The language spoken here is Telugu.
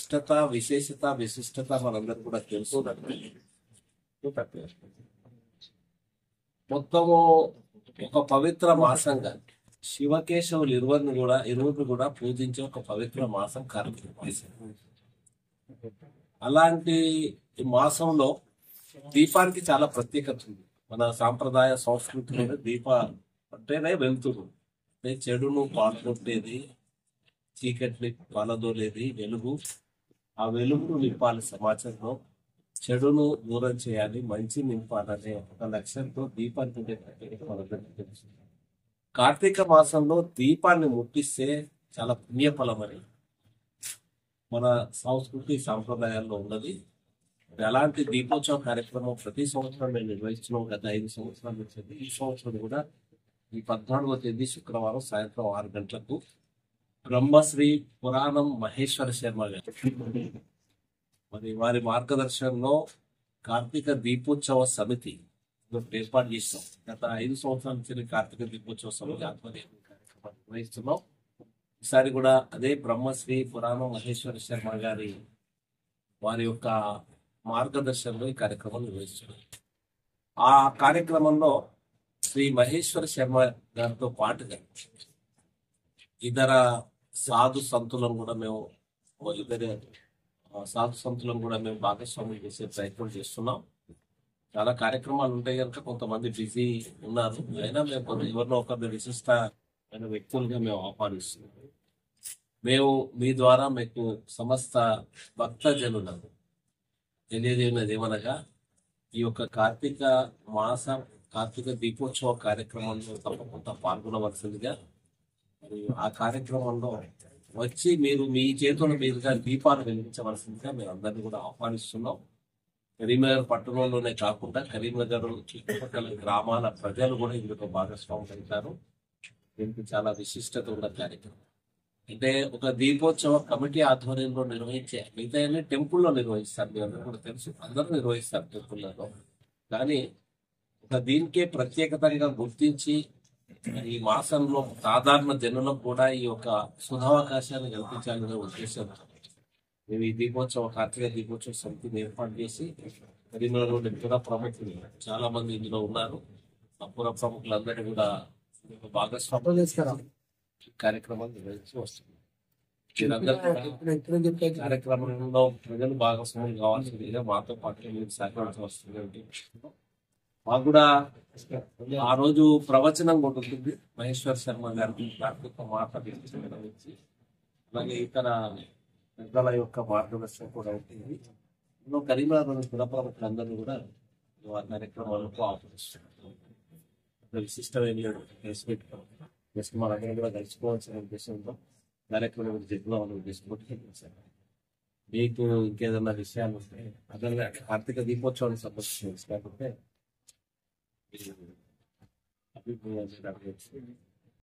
విశిష్టత విశేషత విశిష్టత మనందరూ కూడా తెలుసు. మొత్తము ఒక పవిత్ర మాసంగా శివకేశవులు ఇరువురు కూడా పూజించే ఒక పవిత్ర మాసం కార్తీక మాసం. అలాంటి ఈ మాసంలో దీపానికి చాలా ప్రత్యేకత ఉంది. మన సాంప్రదాయ సంస్కృతిలో దీప అంటేనే వెలుతురు, చెడును పాల్గొట్టేది, చీకటిని పాలదోలేది వెలుగు. ఆ వెలుగును నింపాలి సమాజంలో, చెడును దూరం చేయాలి, మంచి నింపాలనే ఒక లక్ష్యంతో దీపానికి ఉండే ప్రత్యేకత మనందరికీ తెలుసు. కార్తీక మాసంలో దీపాన్ని ముట్టిస్తే చాలా పుణ్యఫలమని మన సంస్కృతి సాంప్రదాయాల్లో ఉన్నది. అలాంటి దీపోత్సవ కార్యక్రమం ప్రతి సంవత్సరం మేము నిర్వహిస్తున్నాం. గత 5 సంవత్సరాల నుంచి ఈ సంవత్సరం కూడా ఈ 14వ తేదీ శుక్రవారం సాయంత్రం 6 గంటలకు బ్రహ్మశ్రీ పురాణం మహేశ్వర శర్మ గారు మరి వారి మార్గదర్శనంలో కార్తీక దీపోత్సవ సమితి ఏర్పాటు చేస్తాం. గత 5 సంవత్సరాల నుంచి కార్తీక దీపోత్సవ సమితి ఆధ్వర్యంలో కార్యక్రమాన్ని నిర్వహిస్తున్నాం. ఈసారి కూడా అదే బ్రహ్మశ్రీ పురాణం మహేశ్వర శర్మ గారి వారి యొక్క మార్గదర్శనంలో ఈ కార్యక్రమం నిర్వహిస్తున్నారు. ఆ కార్యక్రమంలో శ్రీ మహేశ్వర శర్మ గారితో పాటుగా ఇతర సాధు సంతులను కూడా మేము భాగస్వామ్యం చేసే ప్రయత్నం చేస్తున్నాం. చాలా కార్యక్రమాలు ఉంటాయి కనుక కొంతమంది బిజీ ఉన్నారు. అయినా మేము ఎవరినో ఒకరిని విశిష్ట వ్యక్తులుగా మేము ఆహ్వానిస్తున్నాం. మేము మీ ద్వారా మీకు సమస్త భక్తజనులను తెలియజేయనది ఏమనగా, ఈ యొక్క కార్తీక దీపోత్సవ కార్యక్రమంలో తప్పకుండా పాల్గొనవలసిందిగా, మరియు ఆ కార్యక్రమంలో వచ్చి మీరు మీ చేతుల మీదుగా దీపాలు వెలిగించవలసిందిగా మేము అందరినీ కూడా ఆహ్వానిస్తున్నాం. కరీంనగర్ పట్టణంలోనే కాకుండా కరీంనగర్ చుట్టుపక్కల గ్రామాల ప్రజలు కూడా ఇందులో భాగస్వాములు అవుతారు. దీనికి చాలా విశిష్టత ఉన్న కార్యక్రమం. అంటే ఒక దీపోత్సవ కమిటీ ఆధ్వర్యంలో నిర్వహించే, మిగతా టెంపుల్లో నిర్వహిస్తారు. మీ అందరూ కూడా తెలుసు, అందరూ నిర్వహిస్తారు టెంపుల్లలో. కానీ ఒక దీనికే ప్రత్యేకతంగా గుర్తించి ఈ మాసంలో సాధారణ జనులకు కూడా ఈ యొక్క సుధావకాశాన్ని కల్పించాలనే ఉద్దేశంతో మేము ఈ కార్తీక దీపోత్సవ సమితిని ఏర్పాటు చేసి కరీంనగర్లోని పుర ప్రముఖులు చాలా మంది ఇందులో ఉన్నారు. ఆ పుర ప్రముఖులందరినీ కూడా భాగస్వామ్యం కార్యక్రమాలు నిర్వహించి వస్తుంది. కార్యక్రమంలో ప్రజలు భాగస్వామ్యం కావాల్సిందిగా మాతో పాటు మీరు సహకరించవలసింది. మాకు కూడా ఆ రోజు ప్రవచనం కూడా ఉంటుంది. మహేశ్వర శర్మ గారికి కార్తీక మాట్లాడించి, అలాగే ఇతర పెద్దల యొక్క మార్గదర్శనం కూడా ఉంటుంది. కరీంనగర్ పుర ప్రముఖులందరూ కూడా ఆ కార్యక్రమాలకు ఆహ్వానిస్తున్నారు. విశిష్టమైన జస్ట్ మనందరం కూడా కలిసిపోవాల్సిన ఉద్దేశంతో కార్యక్రమం జరుగుతున్న ఉద్దేశంతో మీకు ఇంకేదన్నా విషయాలు ఉంటే అదన్నా కార్తీక దీపోత్సవానికి సంబంధించిన లేకపోతే అభిప్రాయాలు